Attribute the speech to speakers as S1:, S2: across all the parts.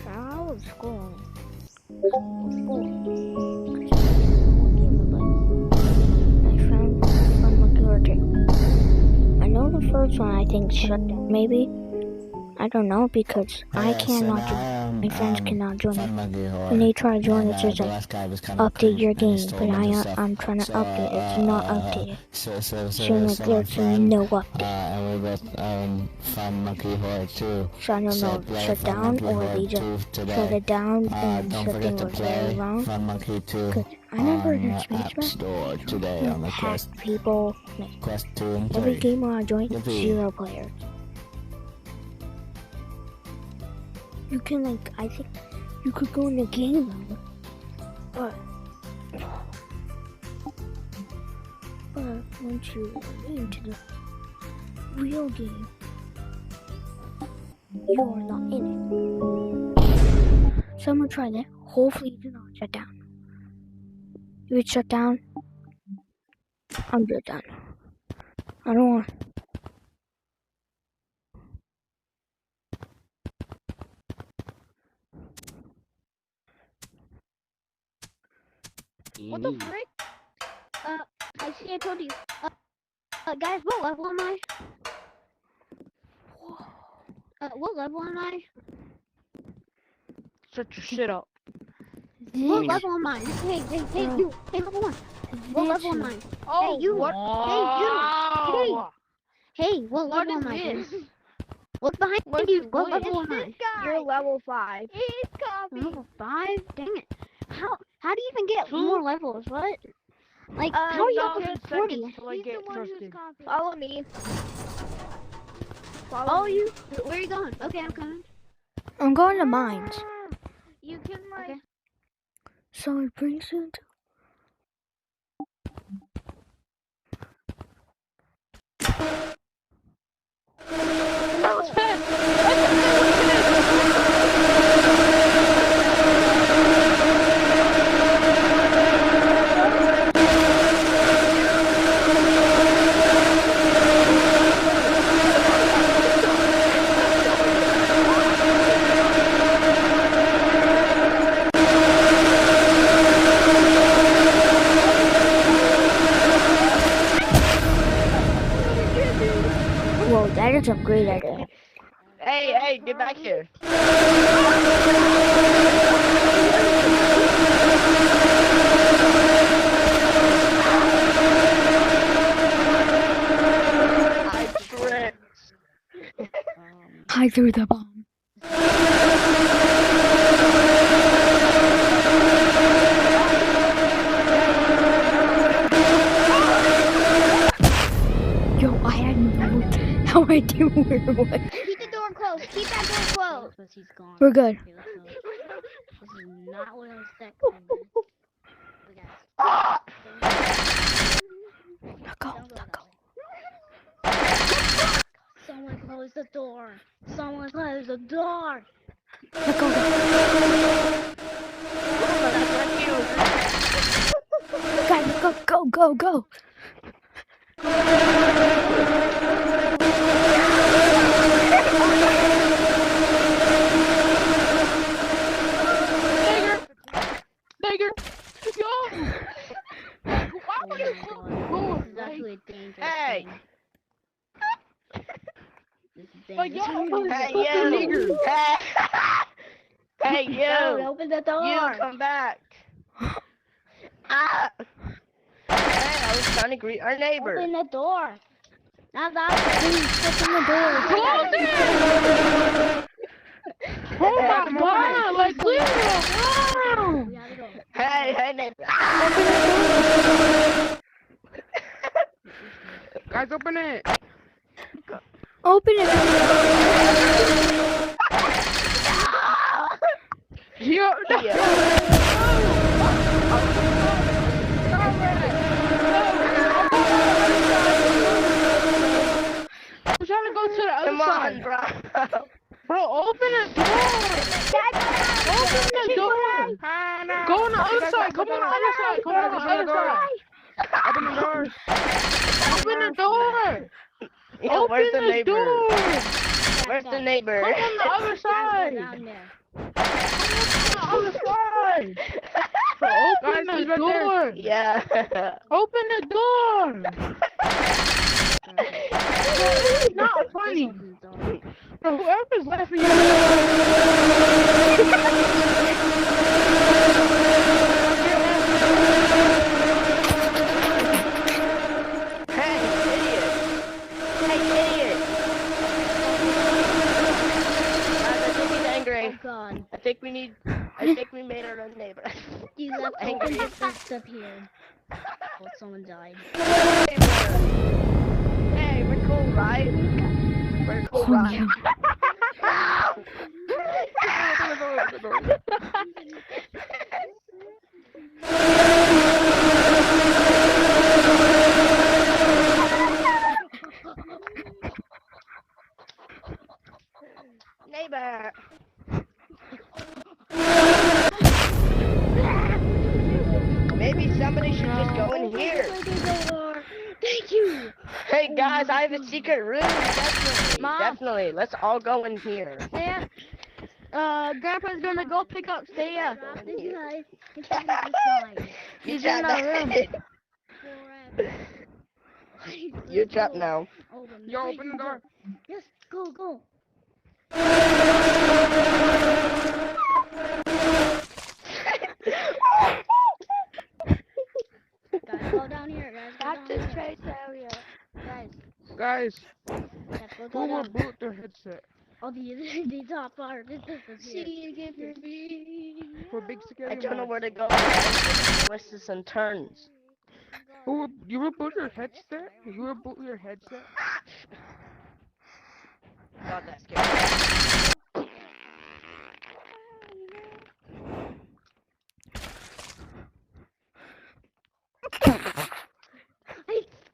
S1: I was schooling. I found Monkey Horde 2. I know the first one I think shut down, maybe. I don't know because I cannot join. My friends cannot join it. When they try to join it, it's like, update your game. But I'm trying to update it. It's not updated. So like there's no update.
S2: And we both found Monkey Horde 2.
S1: So I don't know, shut down or they just shut it down and
S2: Don't
S1: shut
S2: forget
S1: it
S2: to
S1: was
S2: play
S1: very wrong.
S2: Fun Monkey 2
S1: Cause I never
S2: on
S1: heard
S2: the App
S1: speech
S2: Store today on the Quest,
S1: people.
S2: Quest 2 and 3.
S1: Every game I joined,
S2: Yippee.
S1: 0 players. You can I think you could go in the game mode, but once you get into the real game, you are not in it. So I'm gonna try that. Hopefully it do not shut down. If it shut down, I'm just done. I don't want.
S3: What the frick? I see I told you. Guys, what level am I? What level am I?
S4: Shut your shit up.
S3: What level am I? Hey, you. Hey, level 1. What level am I?
S4: Oh,
S3: Hey, you.
S4: what?
S3: Hey, what
S4: What
S3: level
S4: is
S3: am I?
S4: this?
S3: What's behind
S4: What's
S3: you?
S4: this
S3: What
S4: glitch?
S3: level am I?
S4: You're level 5.
S5: He's copy.
S3: Level 5? Dang it. How do you even get
S4: 2?
S3: more levels? What? Like, how are you up to 40?
S5: He's the one who's copy.
S4: Follow me.
S3: Oh, you? Where are you going? Okay, I'm coming.
S1: I'm going to mines.
S5: You can
S3: Okay.
S1: So it brings you to.
S4: That was fast.
S1: Whoa, that is a great idea.
S4: Hey, get back here. I tripped.
S1: I threw the bomb. Yo, I had no idea where it was.
S5: keep the door closed. Keep that door closed.
S3: Because he's gone.
S1: We're good.
S3: Okay, let's go. This is not what I was expecting.
S4: Ah!
S1: Let go, let go.
S3: Someone close the door. Someone close the door.
S1: Let go. Guys, go.
S4: Nigger! Yo! Why would you
S3: This is actually a dangerous
S4: Hey!
S3: thing. This is
S4: But
S3: dangerous.
S4: hey, you! Hey, you!
S3: Open the door.
S4: You come back! Ah! Hey, I was trying to greet our neighbor.
S3: Open the door. Not that.
S1: Open the door.
S4: Close it! Oh my god! Like, leave it alone!
S3: We gotta go.
S4: Hey, neighbor!
S6: Guys, open it.
S1: Open it.
S6: Yo, I'm trying to go to the other
S4: Come on,
S6: side.
S4: bro.
S6: Bro, open the door. Open the door. Go on the other side. Come on the other side. Come on the other side. Open the door. Open the door.
S4: Yo,
S6: Open
S4: where's the
S6: the
S4: neighbor?
S6: door.
S4: Where's the neighbor?
S6: Come on the other
S3: Go
S6: side.
S3: down there.
S6: other side. Bro, open
S4: Guys,
S6: the
S4: he's right there.
S6: door.
S7: Yeah.
S6: Open the door. It's not funny. Bro, whoever's laughing
S7: Hey, idiot. Hey, idiot. Guys, I think he's angry.
S3: Oh god.
S7: I think we made our own neighbor.
S3: You left
S7: Angry.
S3: open this disappeared. Well, someone died.
S7: Hey, we're cool, right? We're cool,
S1: Oh,
S7: right?
S1: yeah.
S7: Neighbor. Maybe somebody should just go in here.
S3: Thank you.
S7: Hey guys, I have a secret room. Definitely.
S3: Mom.
S7: Definitely. Let's all go in here.
S3: Staya. Grandpa's gonna go pick up Staya.
S7: You
S3: guys.
S7: You
S3: He's in
S7: trapped
S3: the
S7: now.
S3: room.
S7: You're trapped now.
S6: Yo, open the door.
S3: Yes, go. Guys, go down here, guys.
S5: Back to trace area.
S3: Guys,
S6: Guys,
S3: go
S6: who will
S3: down.
S6: boot their headset?
S3: Oh, the top part. This is here.
S5: See you again for me.
S6: For big scary
S7: I don't know
S6: mods.
S7: where to go. Twists and turns.
S6: You will boot your headset? You will boot your headset?
S7: God, that scared me.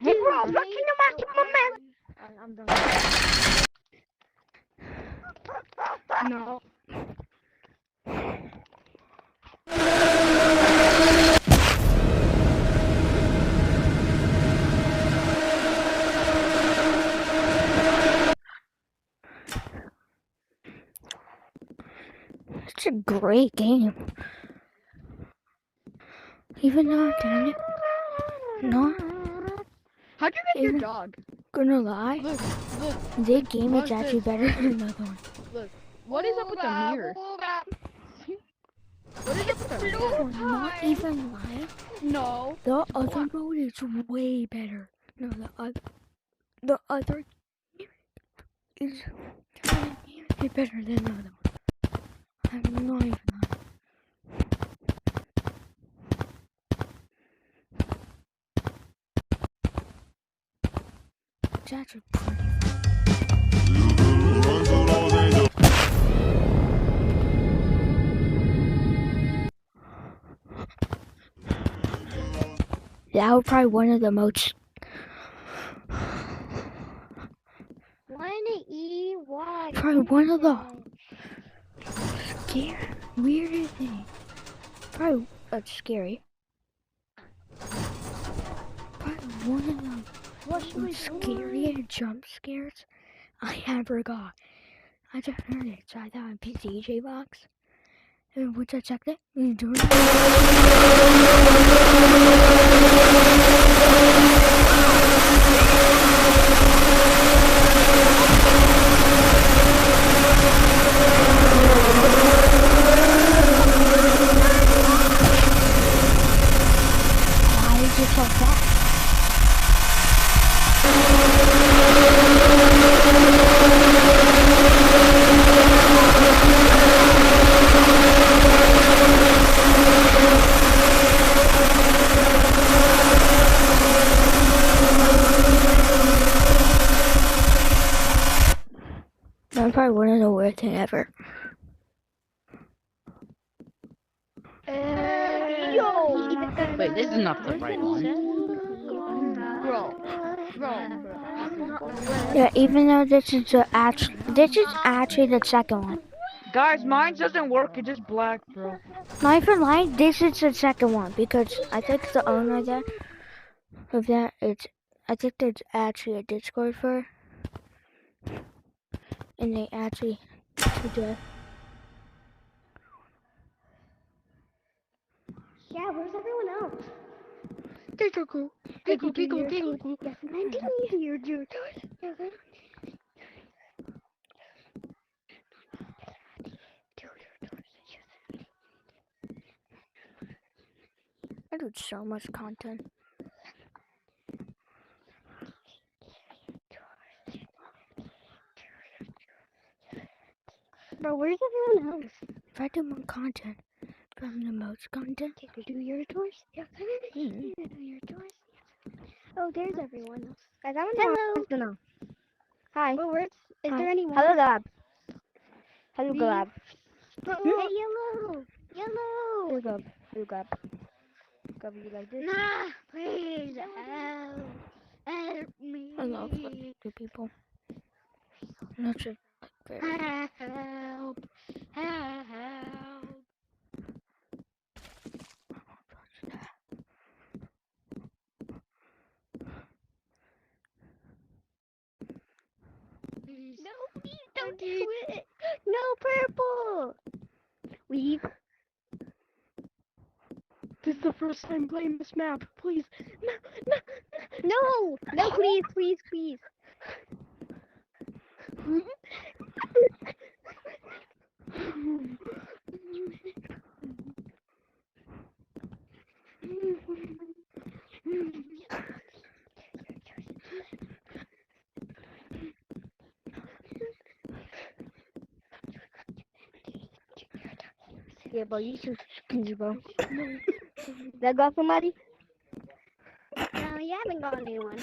S3: Hey, bro, I'm knocking him out, my man. I'm done.
S6: No.
S1: It's a great game. Even though I'm not
S4: How'd you get your
S1: Even-
S4: dog?
S1: gonna lie,
S4: Look.
S1: this game is
S4: Watch
S1: actually
S4: this.
S1: better than another one.
S4: What is up with the mirror? What is up with the mirror?
S1: Oh, not even lying.
S4: No.
S1: The other mode is way better. No, the other is way better than the other one. I'm not even lying. It's actually pretty fun. That was probably one of the most probably one of the weirdest things. Probably scary. Probably one of the most scariest jump scares I ever got. I just heard it, so I thought it'd be DJ box. And once I checked it, it was doing why is it so fast? That's probably one of the worst thing ever.
S8: Wait, this is not the right one.
S1: Yeah, even though this is actually the second one.
S6: Guys, mine doesn't work. It's just black, bro.
S1: Not even lying, this is the second one because I think the owner of that I think there's actually a Discord for, and they actually do
S3: where's everyone else?
S6: Giggle goo. Giggle, giggle, giggle goo.
S3: Yes, I didn't hear your toys.
S1: I do so much content.
S3: Bro, where's everyone else?
S1: If I do more content from the most content,
S3: Okay, go do your tours. Yeah,
S1: Mhm.
S3: do your tours. Oh, there's everyone else.
S7: Guys, I
S3: Hello.
S7: want to know. Hi.
S3: Well, where's? Is
S1: Hi.
S3: there anyone?
S7: Hello, Glab. Hello,
S3: Me?
S7: Glab.
S3: Hey, yellow. Yellow.
S7: Hello, Glab. Hello, Glab. Glab, you like this?
S3: Nah, please help. Help me.
S1: I love two people. Not just like very.
S3: Help. Help. No, please don't do it. No, purple. Leave.
S6: This is the first time playing this map. Please.
S3: No, no, please, please, please.
S7: Yeah, bro, you should excuse, bro. That got somebody?
S3: No, you haven't got anyone.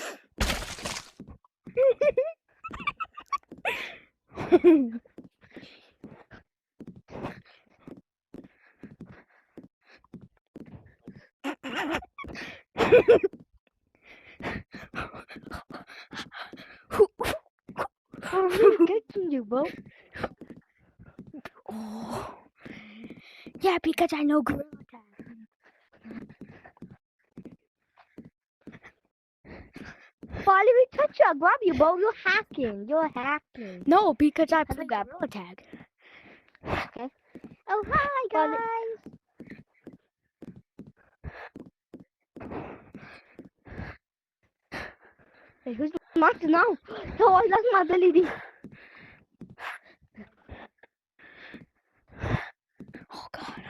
S7: I'm catching you, bro.
S1: Oh. Yeah, because I know Gorilla Tag.
S7: Why did we touch you? I'll grab you, bro. You're hacking. You're hacking.
S1: No, because I play
S7: Grab.
S1: Gorilla Tag.
S3: Oh, hi,
S7: Well,
S3: guys.
S7: Hey, who's the monster now? Oh, I lost my ability.
S1: Oh God.